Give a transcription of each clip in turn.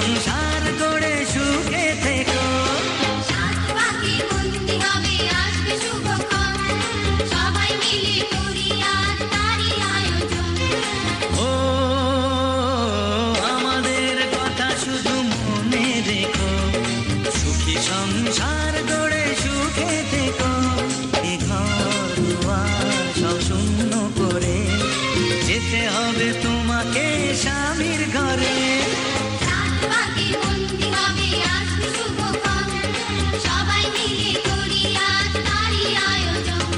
সংসার গড়ে সুখে থেকো। সাত পাকে বন্দি হবে আসবে শুভক্ষণ, সবাই মিলে করি আজ তারই আয়োজন। ও আমাদের কথা শুধু মনে রেখো, সুখী সংসার গড়ে সুখে থেকো। এ ঘর দুয়ার সব শূন্য করে যেতে হবে তোমাকে স্বামীর ঘরে। সাত পাকে বন্দি হবে আসবে শুভক্ষণ, সবাই মিলে করি আজ তারই আয়োজন।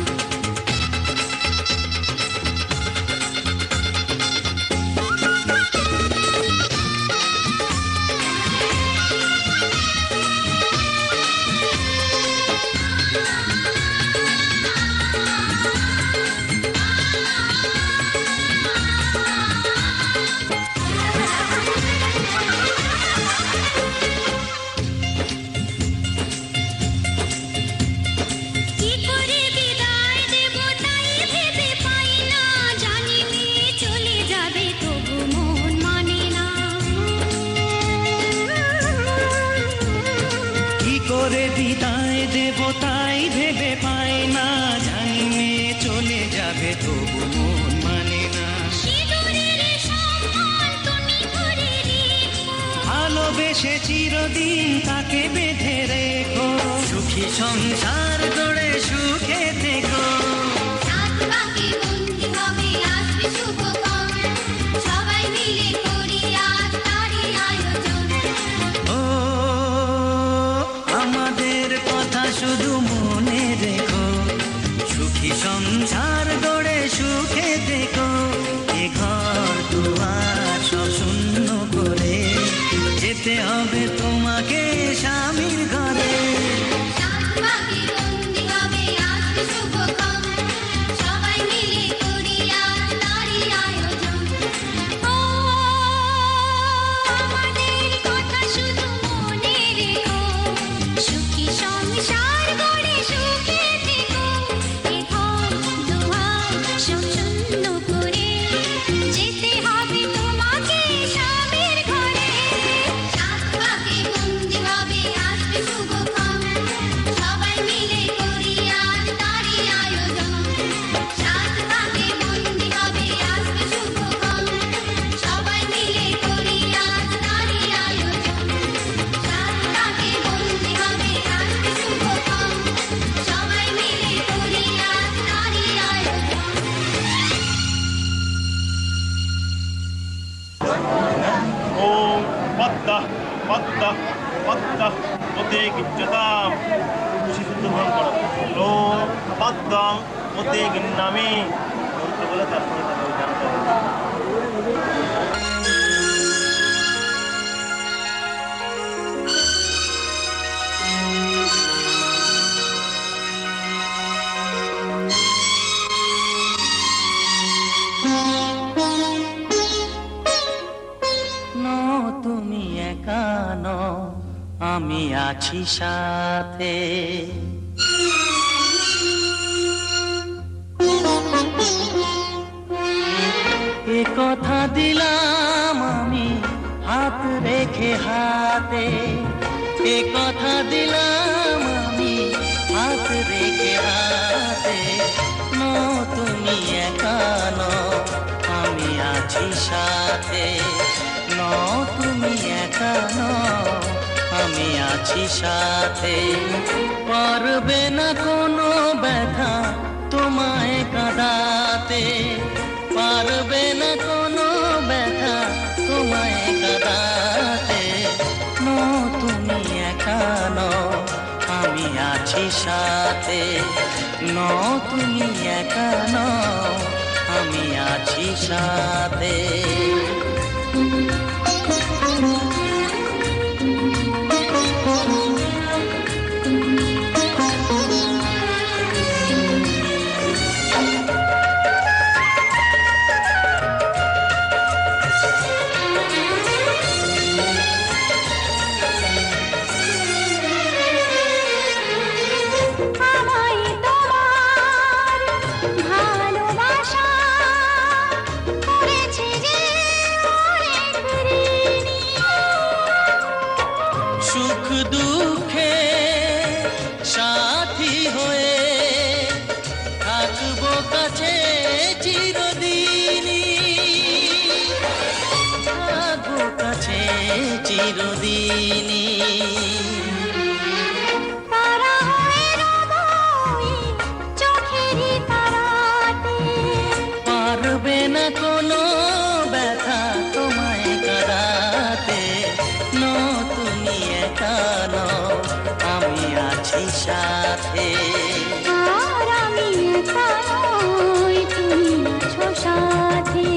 কি করে বিদায় দেব তাই ভেবে পাই না, জানি মেয়ে চলে যাবে তবু মন মানে না। কি করে বিদায় দেব তাই ভেবে পাই না, জানি মেয়ে চলে যাবে তবু মন মানে না। সিঁদুরের সম্মান তুমি করে রেখো, ভালোবেসে চিরদিন তাকে বেঁধে রেখো, সুখী সংসার গড়ে সুখে থেকো। সাত পাকে বন্দি হবে আসবে শুভক্ষণ, সবাই মিলে করি আজ তারই আয়োজন। ও আমাদের কথা শুধু মনে রেখো, সুখী সংসার গড়ে সুখে থেকো। এ ঘর দুয়ার সব শূন্য করে যেতে হবে তোমাকে স্বামীর ঘরে। সাত পাকে বন্দি হবে আসবে শুভক্ষণ, সবাই মিলে করি আজ তারই আয়োজন। ও আমাদের কথা শুধু মনে রেখো, সুখী সংসার গড়ে সুখে থেকো। এ ঘর দুয়ার সব শূন্য করে যেতে হবে তোমাকে স্বামীর ঘরে। সাত পাকে বন্দি হবে আসবে শুভক্ষণ, সবাই মিলে করি আজ তারই আয়োজন। সাত পাকে বন্দি হবে আসবে শুভক্ষণ, সবাই মিলে করি আজ তারই আয়োজন। সাত পাকে বন্দি হবে আসবে শুভক্ষণ, সবাই মিলে করি আজ তারই আয়োজন। ওম পদ্মা পদ্মা পদ্মা ওতে গিজ্জতাম, শিশুদ্ধ গ্রহণ করো। ওম পদ্মা ওতে গিন্নামি বলতে বলে তারপরে তাকে ওই গানটা নো তুমি একা নও, আমি আছি সাথে। এ কথা দিলাম আমি হাত রেখে হাতে, এ কথা দিলাম আমি হাত রেখে হাতে। নো তুমি একা নও, আমি আছি সাথে। নো তুমি একা নও, আমি আছি সাথে। পারবে না কোনো ব্যথা তোমায় কাঁদাতে, পারবে না কোনো ব্যথা তোমায় কাঁদাতে। নো তুমি একা নও, আমি আছি সাথে। নো তুমি একা নও, আমি আছি সাথে। আমায় তোমার ভালোবাসা করেছে যে অনেক ঋণী। সুখ দুঃখে সাথী হয়ে থাকবো কাছে চিরদিনই, থাকবো কাছে চিরদিনই। তারা হয়ে রব ওই চোখেরই তারাতে, পারবে না কোনো ব্যথা তোমায় কাঁদাতে। নো তুমি একা নও, আমি আছি সাথে। আর আমি একা নই, তুমি আছো সাথে।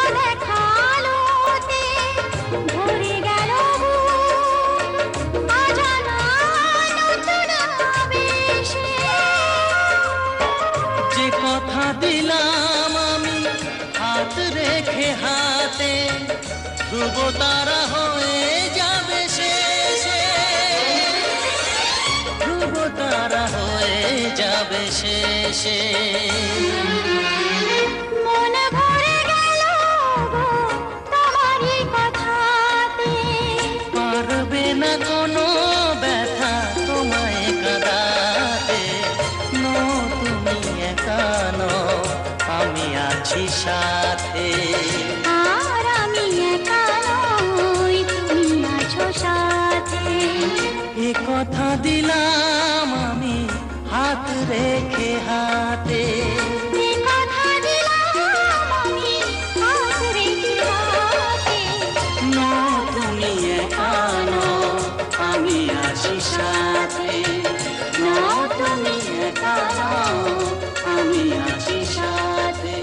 আধাখালোতে ভরে গেল বুক, অজানা নতুন আবেশে। যে কথা দিলাম আমি হাত রেখে হাতে, ধ্রুব তারা হয়ে যাবে শেষে, ধ্রুব তারা হয়ে যাবে শেষে। মন ভরে গেল গো তোমারই কথাতে, পারবে না কোনো ব্যথা তোমায় কাঁদাতে। নো তুমি একা নও, আমি আছি সাথে। আর আমি একা নই, তুমি আছো সাথে। এ কথা দিলাম আমি হাত রেখে হাতে। এ কথা দিলাম আমি হাত রেখে হাতে। নো তুমি একা নও, আমি আছি সাথে। নো তুমি একা নও, আমি আছি সাথে।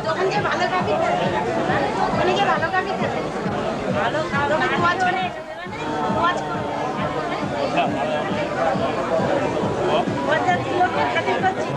দোকান যে ভালো কাপি থাকে, ওখানে যে ভালো কাপি থাকে, ভালো খাওয়া ওয়াচ করে ওয়াচ ওয়াচ লোককে খাতির করছি।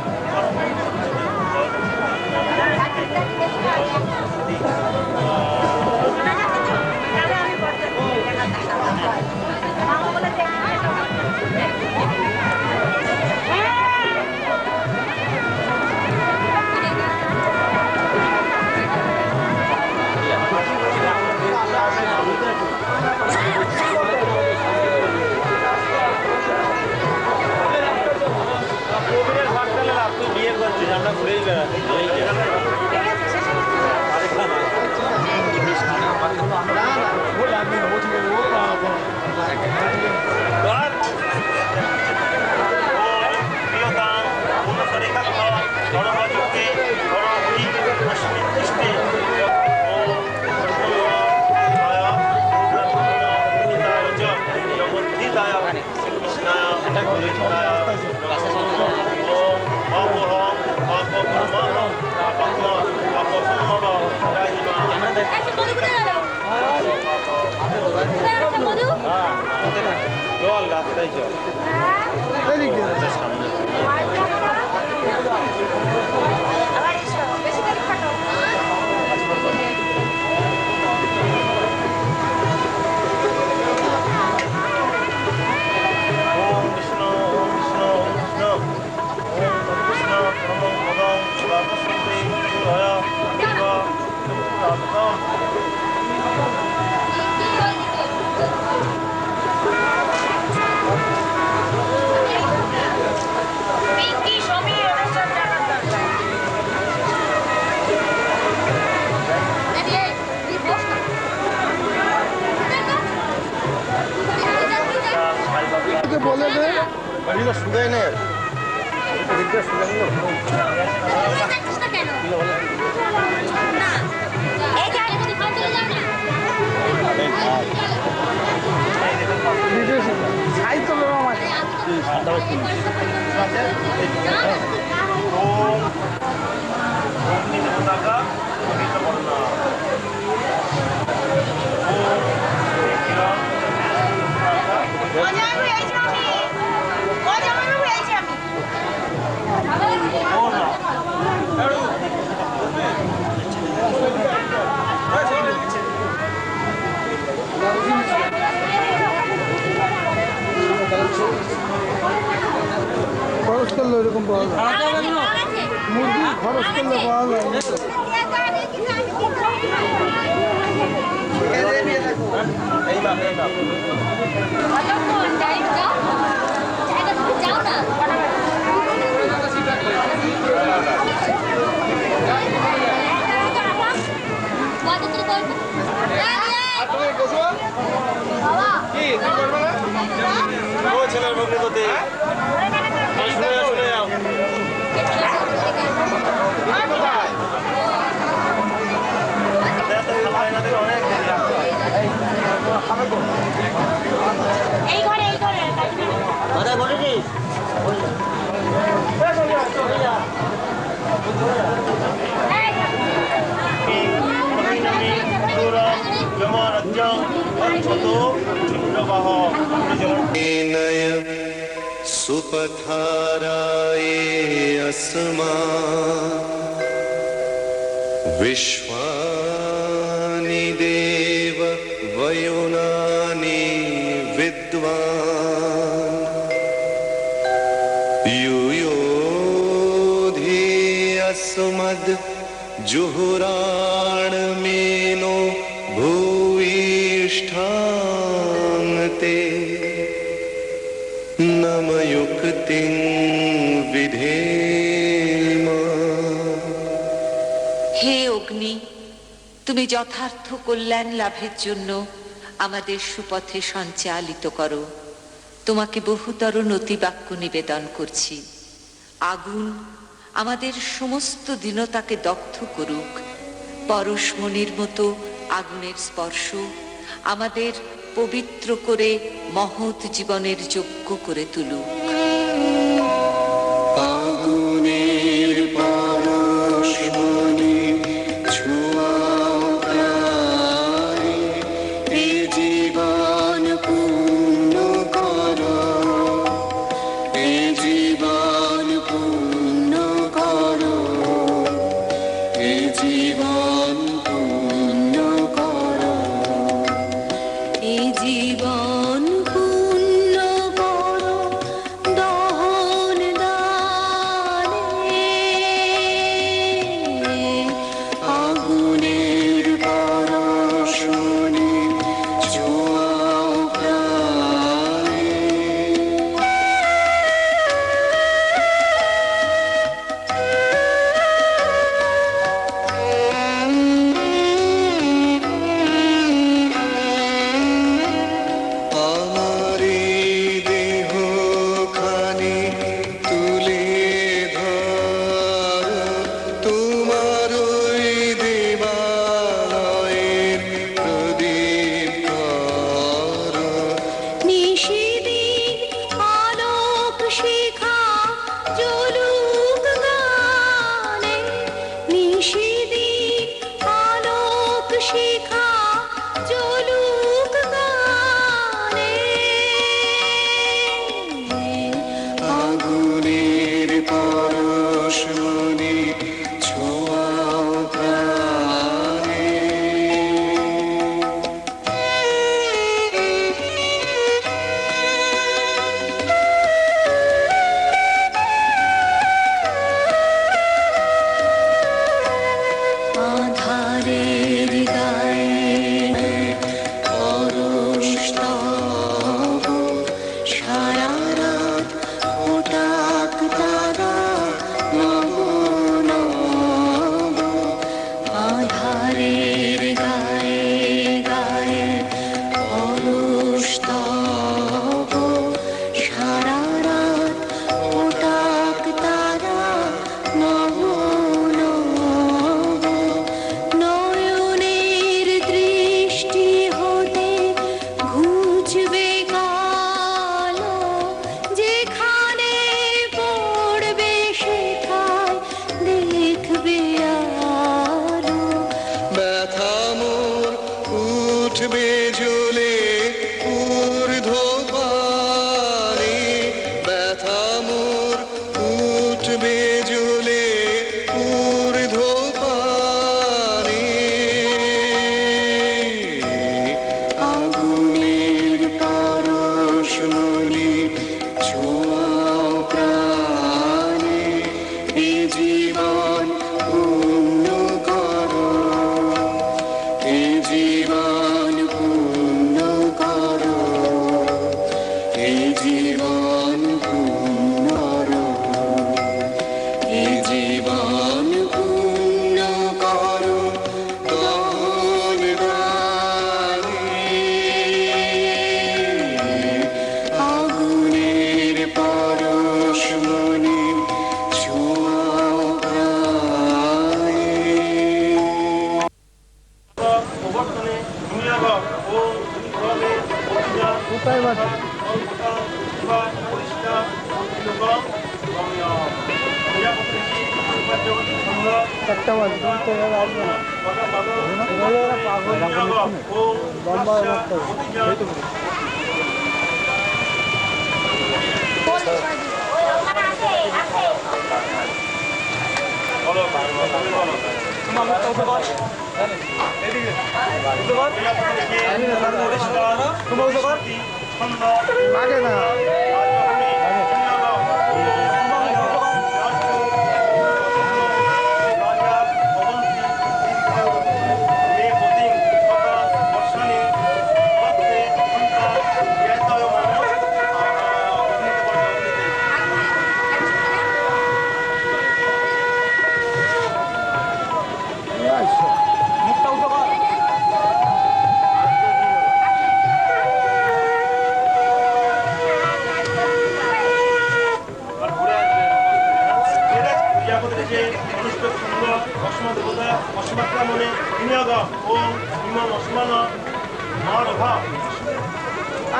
আমি বলতে মামা বলে বিয়ে করছিস, আমরা ঘুরেই বেড়াচ্ছি। চল রাস্তায় চল। বলে দে গাড়িটা শুকায় না, দিকটা শুকায় না। কেন না এই গাড়ি যদি ফালতু যাও না সাহিত্য আমার খরচ করলে এরকম পাওয়া যায় মুরগি খরচ করলে পাওয়া যায় ছেলের ভগ্নি করতে এই ঘরে এই ঘরে মাথায় বলেছিস सुपथाराये अस्मा विश्वानि देव वयुनानि विद्वान् युयोधि अस्मद् जुहुराणमेनो भूयिष्ठान्ते नमयुक्तिं विधेम। হে অগ্নি, তুমি যথার্থ কল্যাণ লাভের জন্য আমাদের সুপথে সঞ্চালিত করো। তোমাকে বহুতর নতিবাক্য নিবেদন করছি। আগুন আমাদের সমস্ত দীনতাকে দগ্ধ করুক। পরশমণির মতো আগুনের স্পর্শ আমাদের পবিত্র করে মহৎ জীবনের যোগ্য করে তুলুক। আগুনের পরশমণি ছোঁয়াও প্রায়, এ জীবন পূর্ণ করো, এ জীবন পূর্ণ করো, এ জীবন পূর্ণ করো, এ জীবন পূর্ণ করো। উঠবে জ্বলে ঊর্ধ্বপানে, ব্যথা মোর উঠবে জ্বলে ঊর্ধ্বপানে। আগুনের পরশমণি ছোঁয়াও প্রাণে, এ জীবন পূর্ণ করো, এ জীবন পূর্ণ করো, এ জীবন পূর্ণ করো, এ জীবন পূর্ণ করো দহন দানে। আগুনের পরশমণি ছোঁয়াও প্রাণে। প্রবর্তনে দুনিয়াগত ও ধর্মে অভিযান কোথায় বাজে? পরিষ্কার চারটা বাজে, তো এরা আসবে না। এরা এরা পাগল লম্বা রাখতে হবে। লাগে না।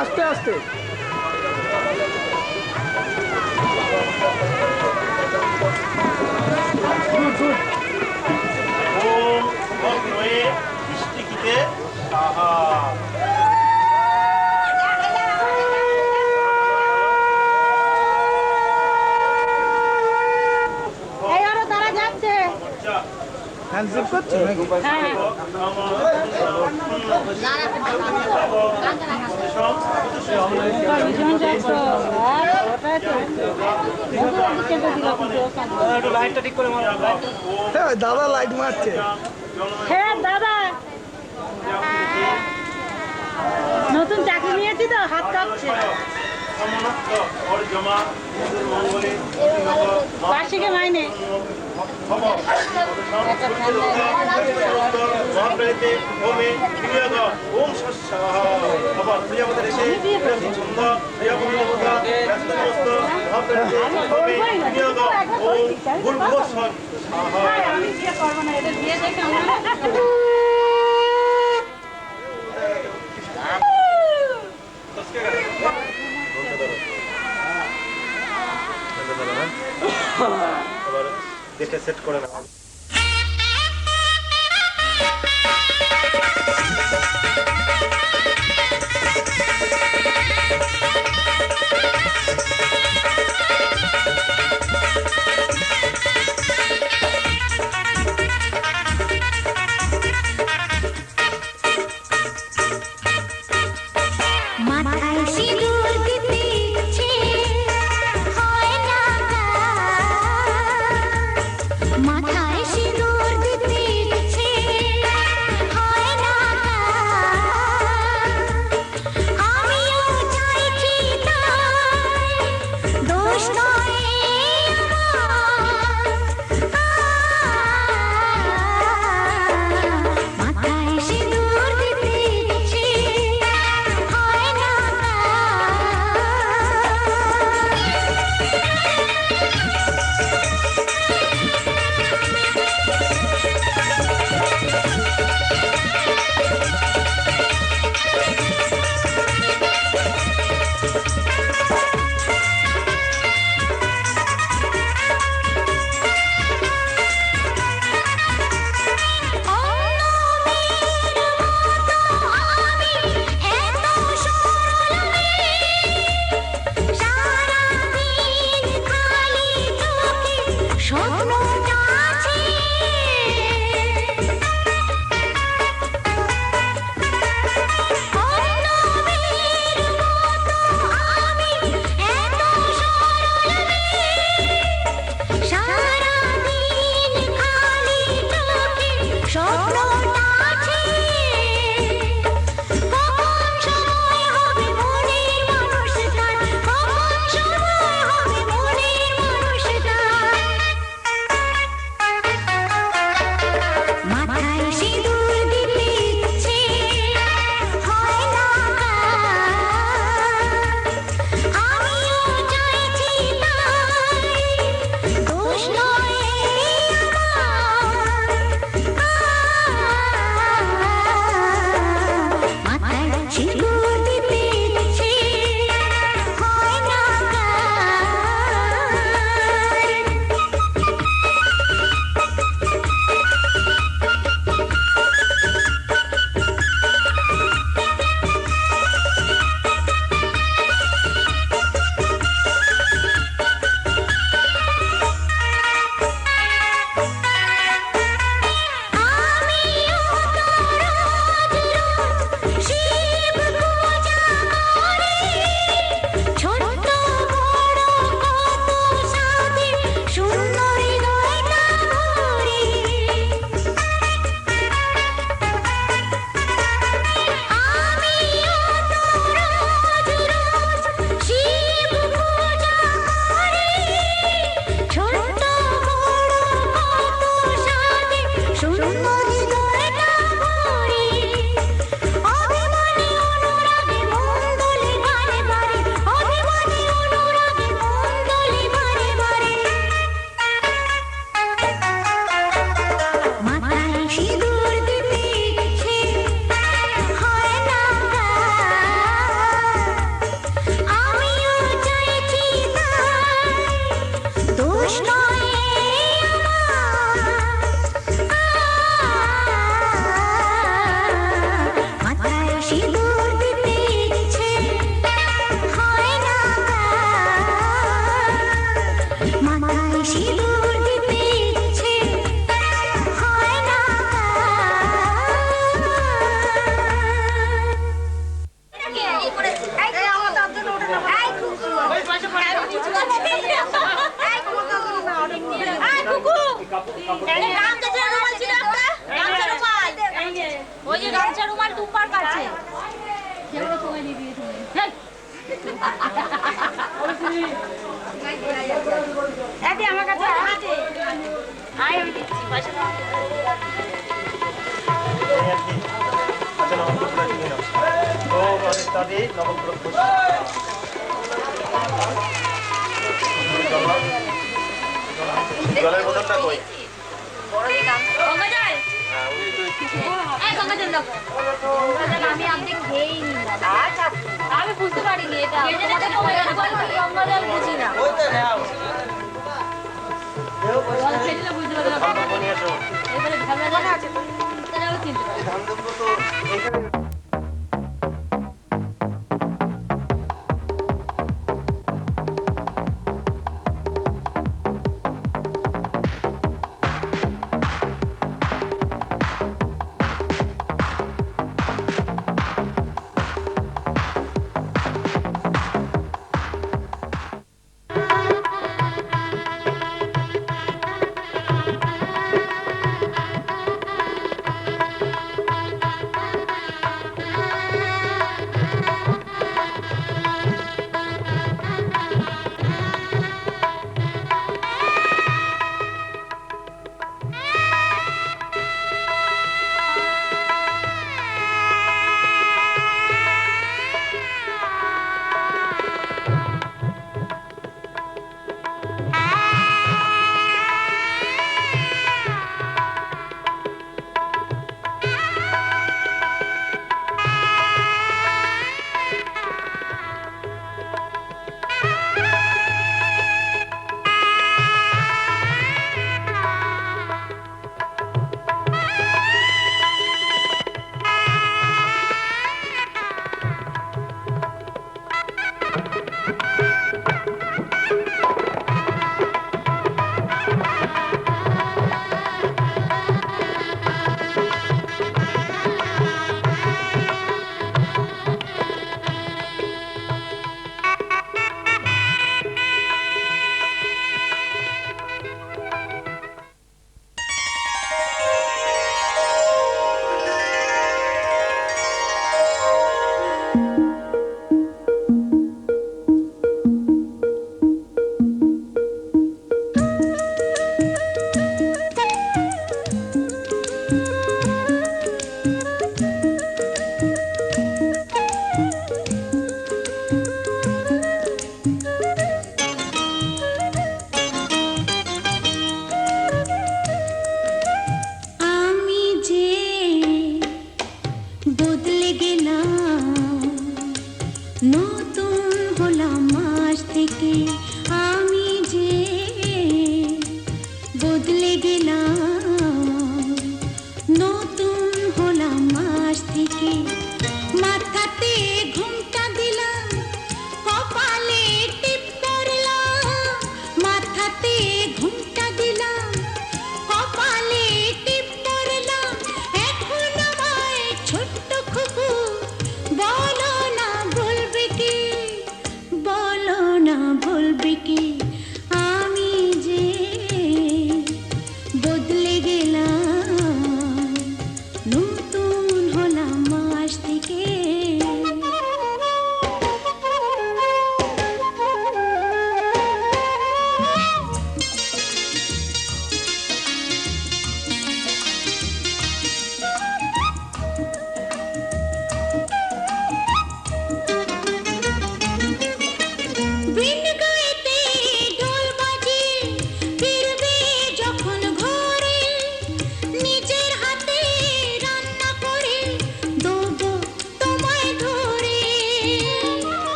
আস্তে আস্তে এই আরো তারা যাচ্ছে। হ্যান্ডশেক করছে নাকি? হ্যাঁ, দাদা লাইট মারছে। হ্যাঁ দাদা, নতুন চাকরি নিয়েছি তো হাত কাঁপছে। বার্ষিকে মাইনে আমি বিয়ে করবো না, এদের বিয়ে দেখে আমার দেখে সেট করে না। মাথায় সিঁদুর দিতে ইচ্ছে হয় না, মাথায় এদি আমার কাছে আছে আয় আমি দিচ্ছি পয়সা দাও আচ্ছা নবগ্রহটা নিয়ে নাও তো অনিত্যাদি নবগ্রহ জলের বোতলটা কই গঙ্গাজল এই গঙ্গাজল দাও গঙ্গাজল আমি আপনি খেয়েই নিলাম আচ্ছা আমি বুঝতে পারিনি এটা গঙ্গাজল বুঝি না ওই তো নাও জল খেলে বুঝতে পারলাম ঠান্ডা পানি আসো এবারে ঝামেলা আছে তাহলে চিনতে পারি ধান দেবো তো এখানে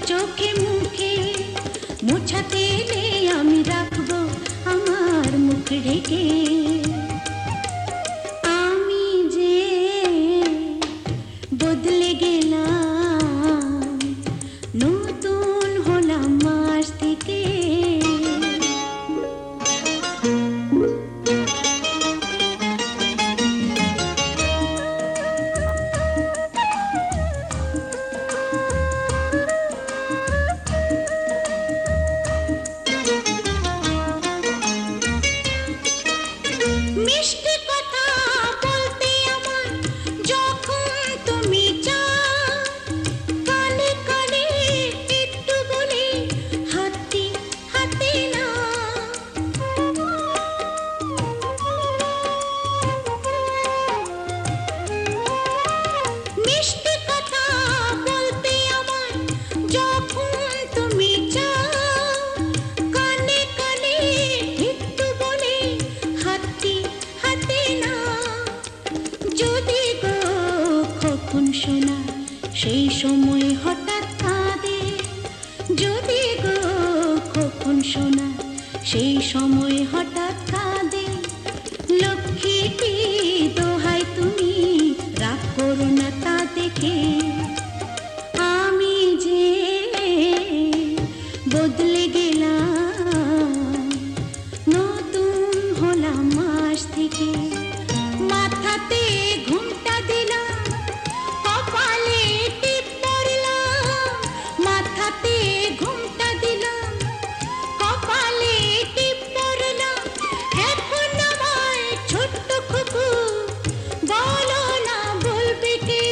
চোখে মুখে মোছাতে এলে আমি রাখবো আমার মুখ ঢেকে আমি যে বদলে গেলাম সময় হঠাৎ কাঁদে যদি গো কখন শোনা সেই সময় হঠাৎ কাঁদে লক্ষ্মীটি দোহাই তুমি রাগ করো না তা দেখে আমি যে বদলে গেলাম নতুন হলাম মাস থেকে মাথাতে ঘুমটা দিলাম কপালে টিপ পড়লাম মাথাতে ঘুমটা দিলাম কপালে টিপ পড়লাম এখন আমায় ছোট্ট খুকু বলো না বলবে কে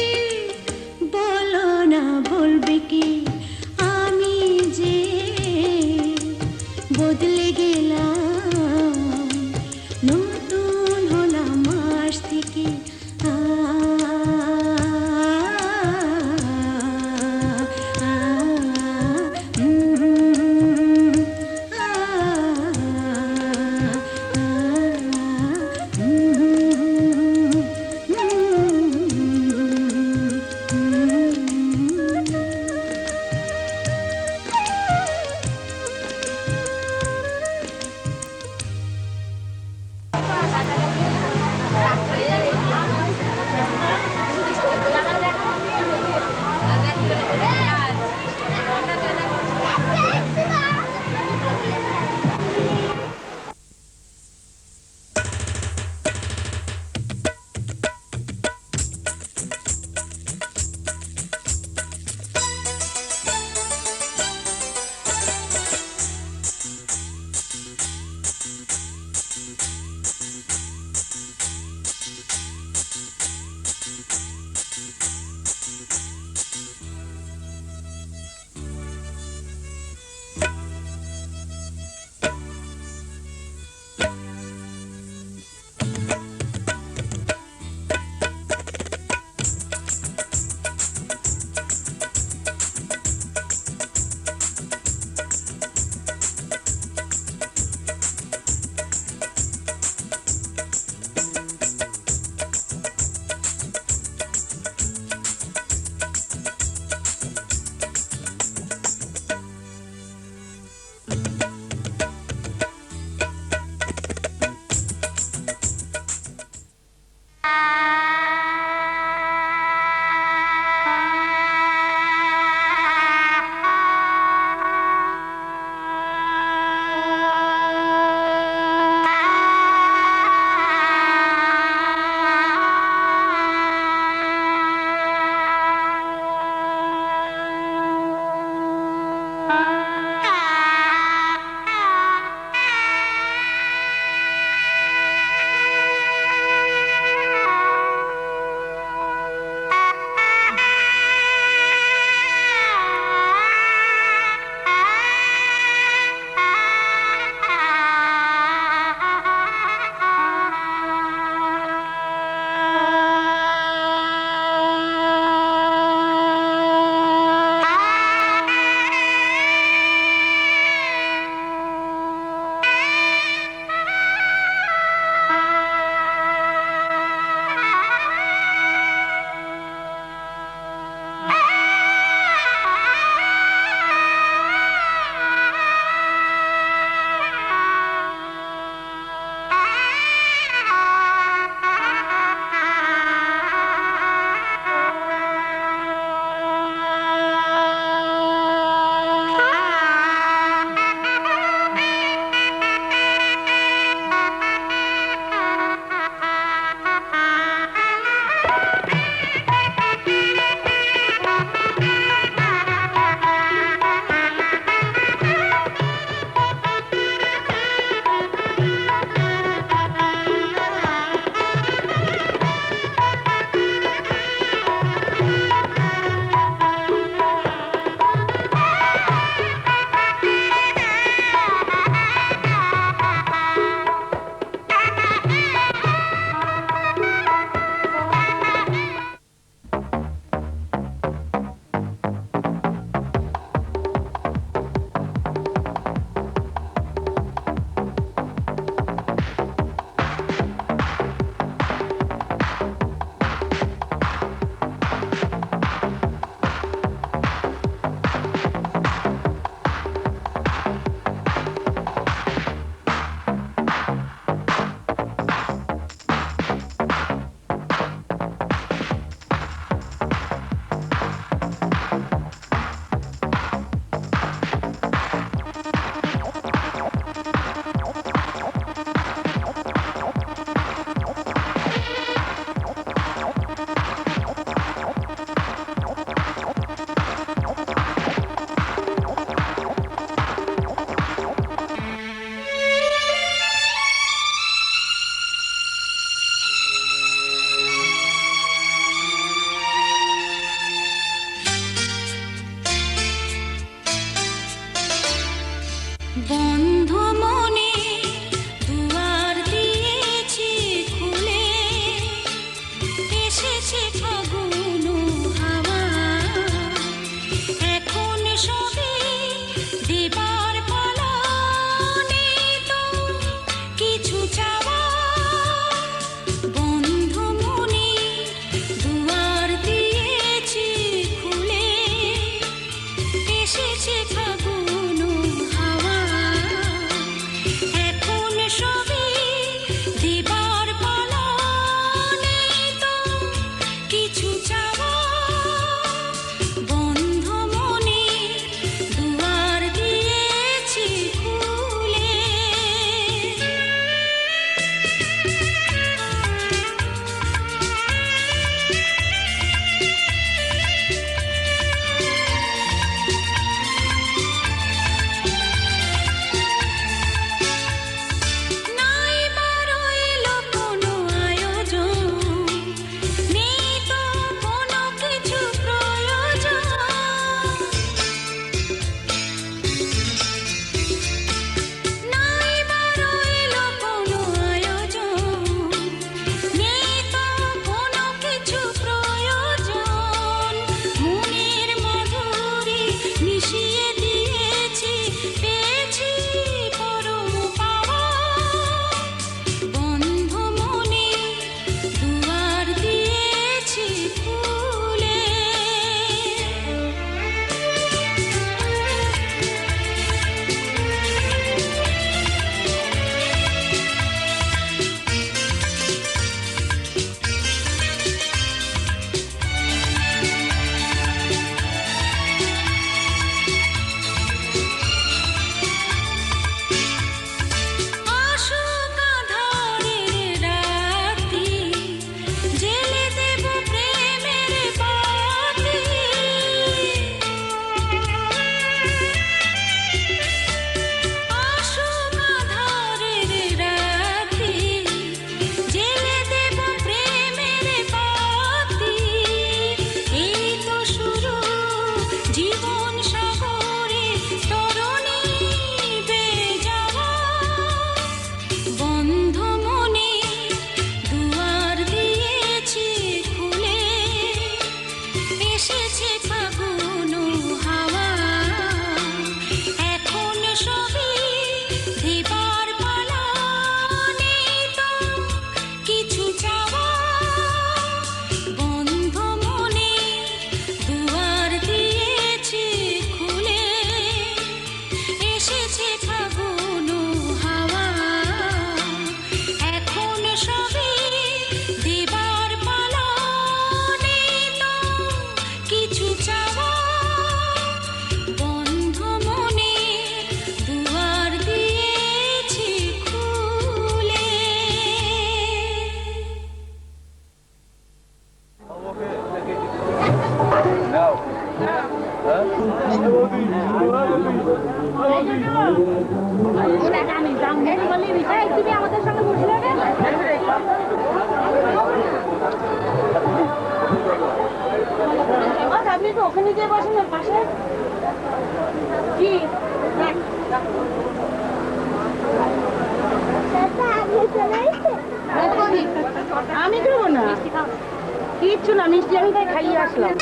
বলো না বলবে কে আমি যে বদলে গেলাম নতুন হলাম মাস থেকে এখন সবে দেবার পালা, নেই তো কিছু চাওয়া। বন্ধ মনে দুয়ার দিয়েছি খুলে, এসেছে ফাগুন হাওয়া। এখন সবে দেবার পালা, নেই তো কিছু চাওয়া। বন্ধ মনে দুয়ার দিয়েছি খুলে। নাই বারো এলো কোনো আয়োজন, নেই তো কোনো কিছু প্রয়োজন। নাই বারো এলো কোনো আয়োজন, নেই তো কোনো কিছু প্রয়োজন। মনের মাধুরী মিশিয়ে দিয়েছি, পেয়েছি পরম পাওয়া। বন্ধ মনে দুয়ার দিয়েছি খুলে। আসুক আঁধারের রাতি, জেলে দেব প্রেমের বাতি। আসুক আঁধারের রাতি, জেলে দেব প্রেমের বাতি। এই তো শুরু জীবন সাগরে তরণী বেয়ে যাওয়া। বন্ধ মনে দুয়ার দিয়েছি খুলে, এসেছে ফাগুন হাওয়া। এখন সবে দেবার পালা, নেই তো কিছু চাওয়া। বন্ধ মনে দুয়ার দিয়েছি খুলে, এসেছে ফাগুন হাওয়া। এখন সবে দেবার পালা, নেই তো কিছু চাওয়া। বন্ধ মনে দুয়ার দিয়েছি খুলে। তুমি আমাদের সঙ্গে বসলে আপনি তো ওখানে গিয়ে বসেন ওর পাশে। কি আমি দেবো না, কিচ্ছু না, মিষ্টি আমি তাই খাইয়ে আসলাম।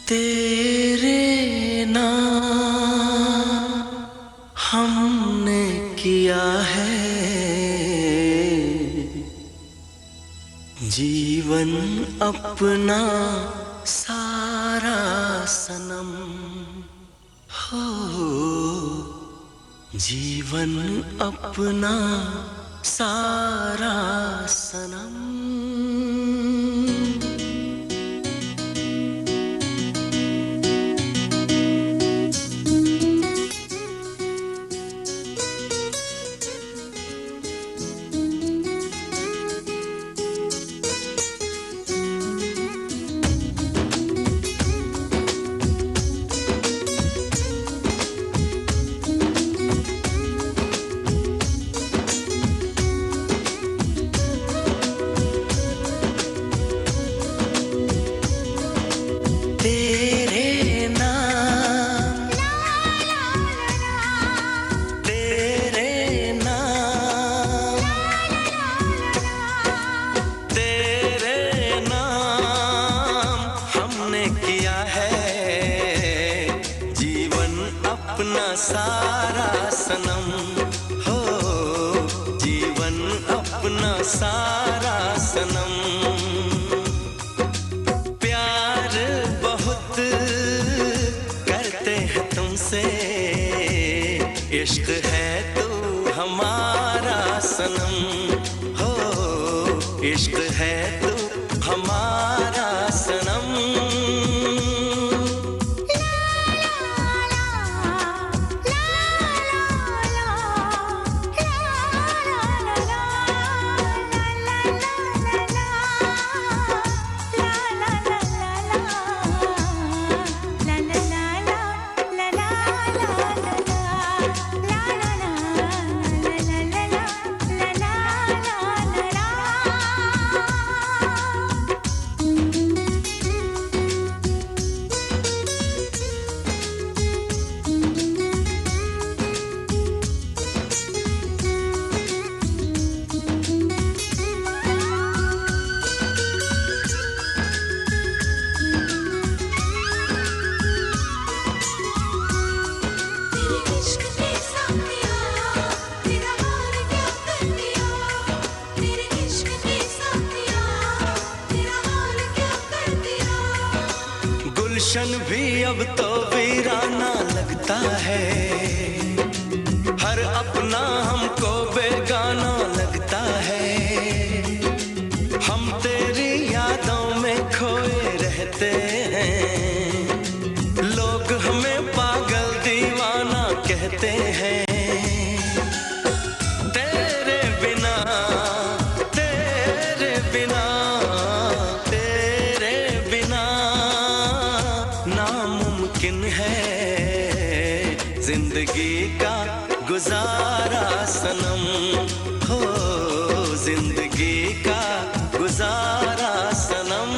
तेरे नाम हमने किया है जीवन अपना सारा सनम हो, जीवन अपना सारा सनम। सारा सनम, प्यार बहुत करते हैं तुमसे, इश्क है तू हमारा सनम, हो इश्क है तू हमारा सनम। गुलशन भी अब तो वीराना लगता है, हर अपना हमको बेगाना लगता है, हम तेरी यादों में खोए रहते हैं, लोग हमें पागल दीवाना कहते हैं, तेरे बिना तेरे बिना तेरे बिना नामुमकिन है जिंदगी का गुजारा सनम, हो जिंदगी का गुजारा सनम।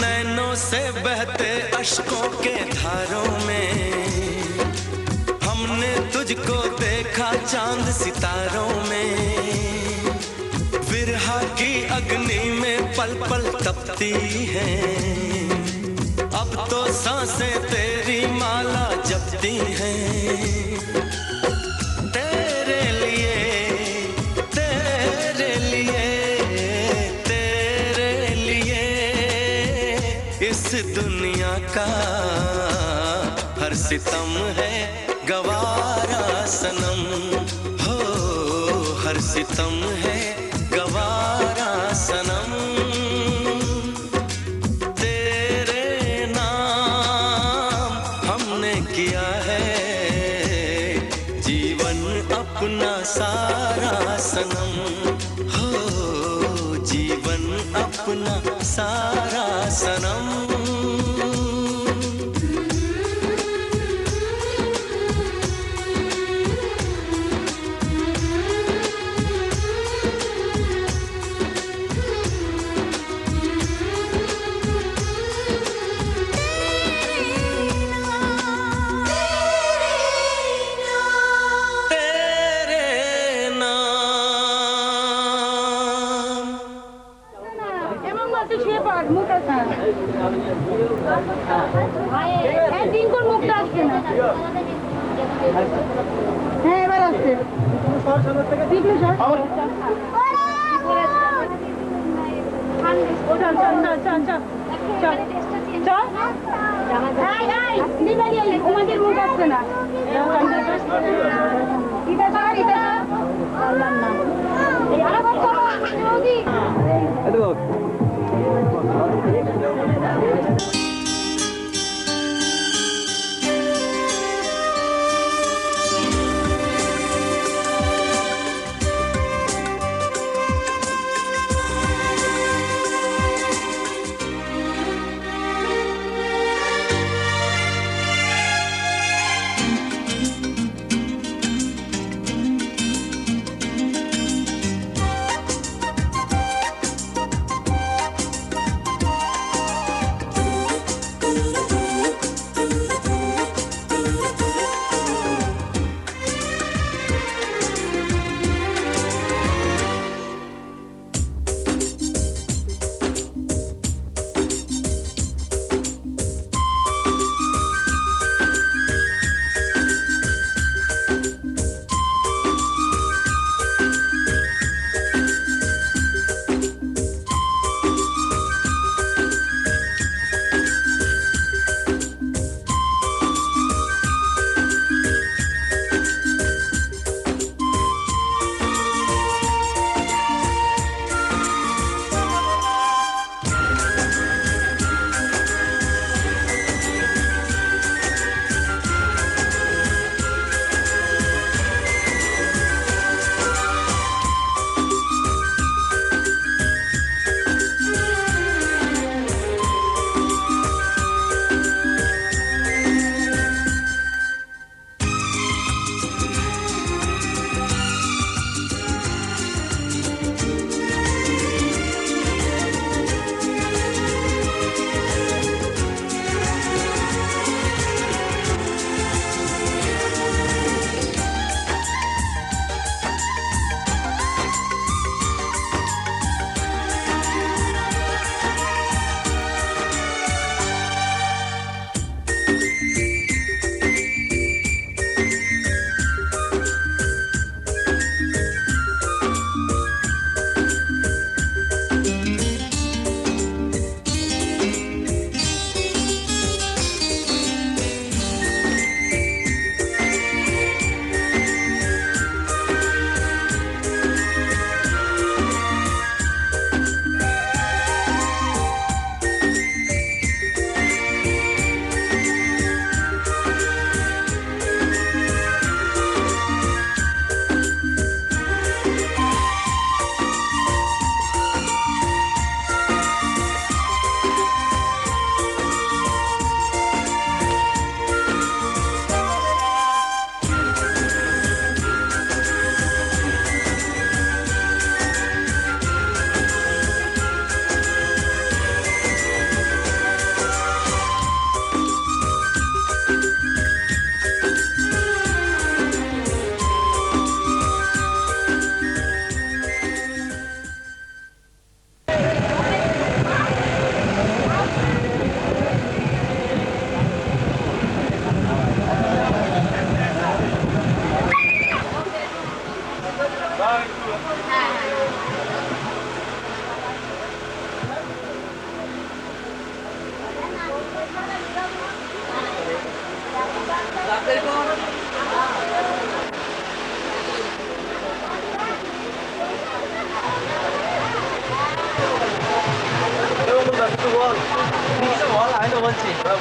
नैनों से बहते अश्कों के धारों में हमने तुझको देखा चांद सितारों में, विरहा की अग्नि में पल पल तपती हैं, अब तो सांसें तेरी माला जपती हैं, तेरे लिए तेरे लिए तेरे लिए इस दुनिया का हर सितम है गवारा सनम, हो हर सितम है गवारा सनम। तेरे नाम हमने किया है जीवन अपना सारा सनम, हो जीवन अपना सारा सनम। হ্যাঁ এবার আসছে চল ঘুমাতে মুখ আসছে না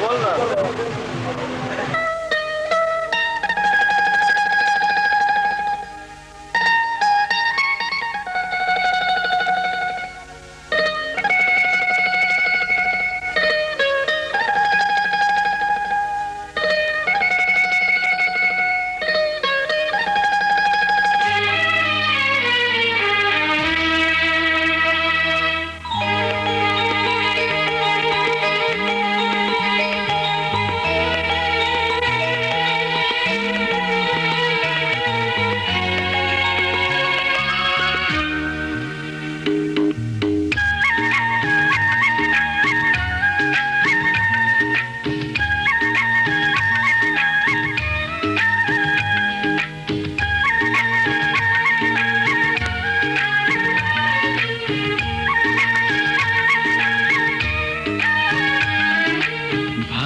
বল না ও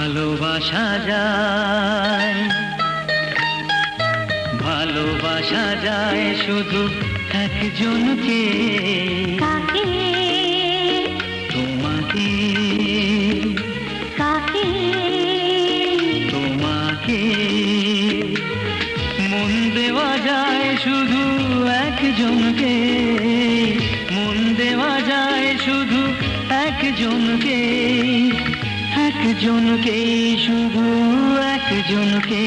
ভালোবাসা যায়, ভালোবাসা যায় শুধু একজনকে, কাকে তোমাকে, কাকে তোমাকে। মন দেওয়া যায় শুধু একজনকে, মন দেওয়া যায় শুধু একজনকে, একজনকে শুধু একজনকে,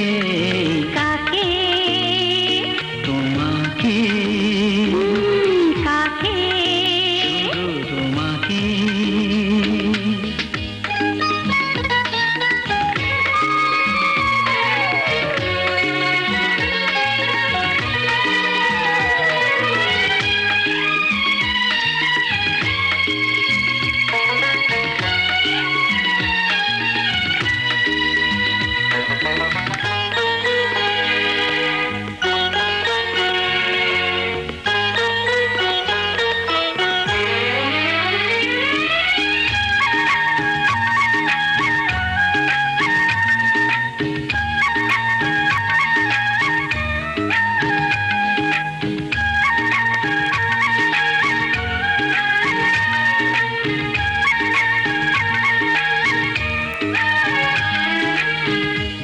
কাকে তোমাকে, কাকে শুধু তোমাকে।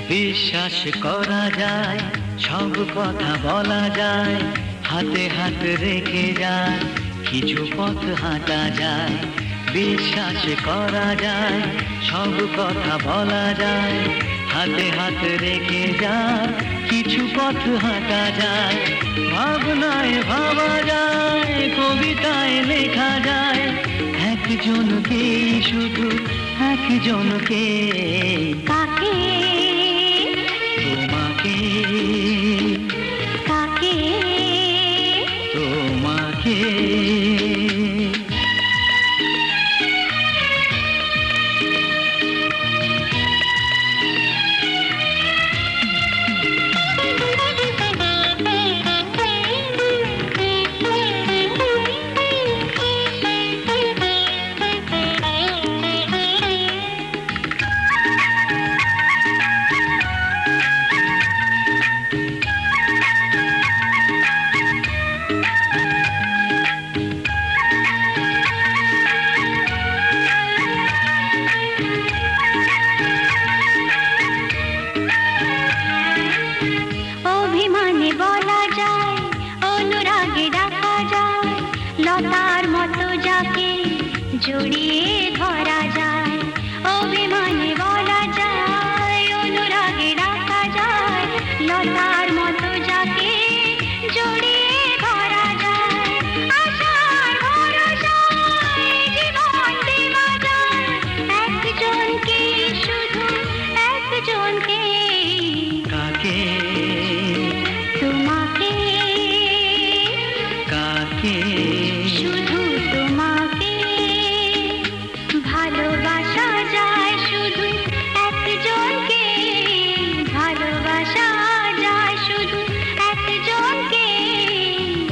বিশ্বাস করা যায়, সব কথা বলা যায়, হাতে হাত রেখে যায়, কিছু পথ হাঁটা যায়। বিশ্বাস করা যায়, সব কথা বলা যায়, হাতে হাত রেখে যায়, কিছু পথ হাঁটা যায়। ভাবনায় ভাবা যায়, কবিতায় লেখা যায়, একজনকে শুধু একজনকে, কাকে তোমাকে, কাকে তোমাকে। অভিমানে বলা যায়, অনুরাগে ডাকা যায়, লতার মতো যাকে জড়িয়ে ধরা যায়। অভিমানে বলা যায়, অনুরাগে ডাকা যায়, লতার মতো যাকে জড়িয়ে ধরা যায়। আশার ভরসায় জীবন দেওয়া যায়, একজনকে শুধু একজনকে, কাকে, তোমাকে, কাকে, শুধু তোমাকে। ভালোবাসা যায় শুধু একজনকে, ভালোবাসা যায় শুধু একজনকে,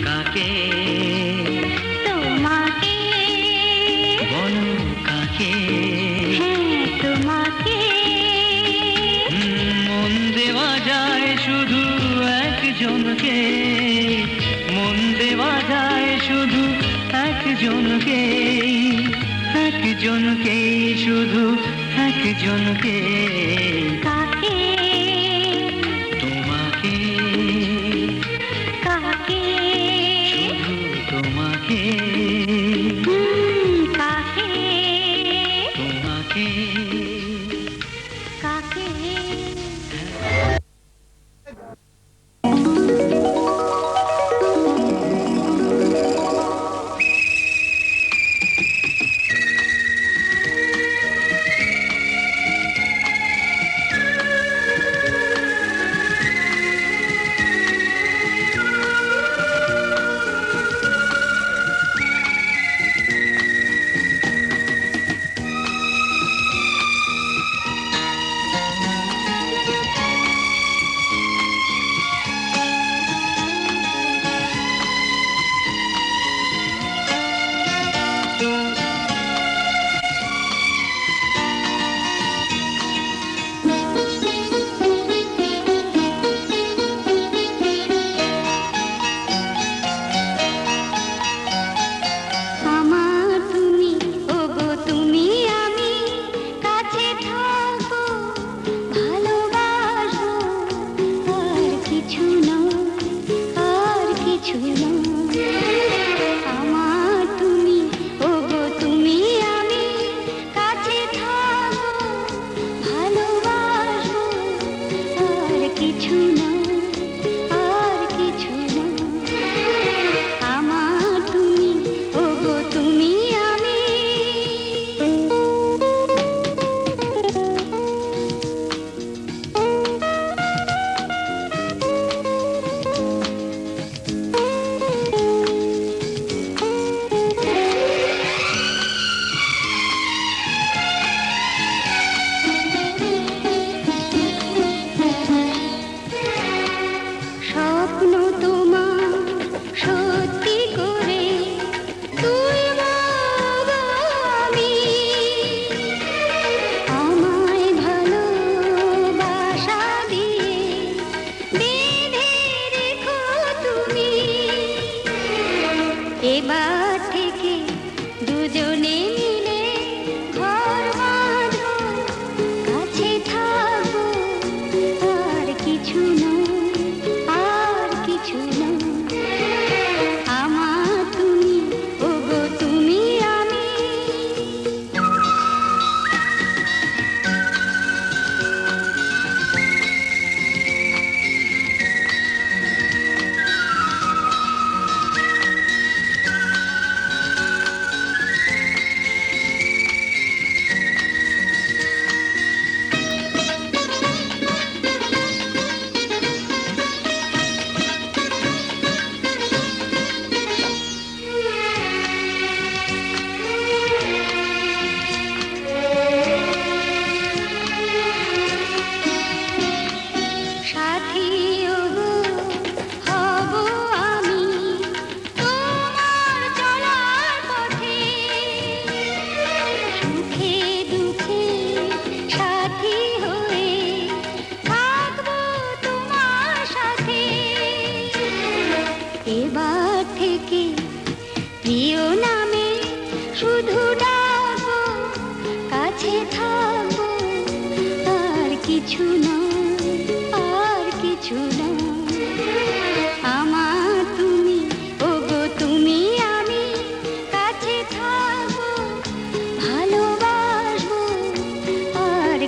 কাকে, তোমাকে, বলো কাকে। হ্যাঁ তোমাকে। মন দেওয়া যায় শুধু একজনকে, মন দেওয়া যায় শুধু একজনকে, একজনকে শুধু একজনকে, কাকে তোমাকে, কাকে শুধু তোমাকে, কাকে তোমাকে। কাকে।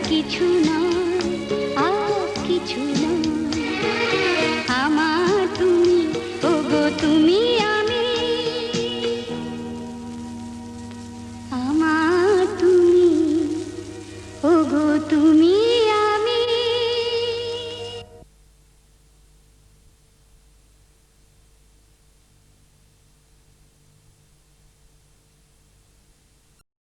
কিছু নয়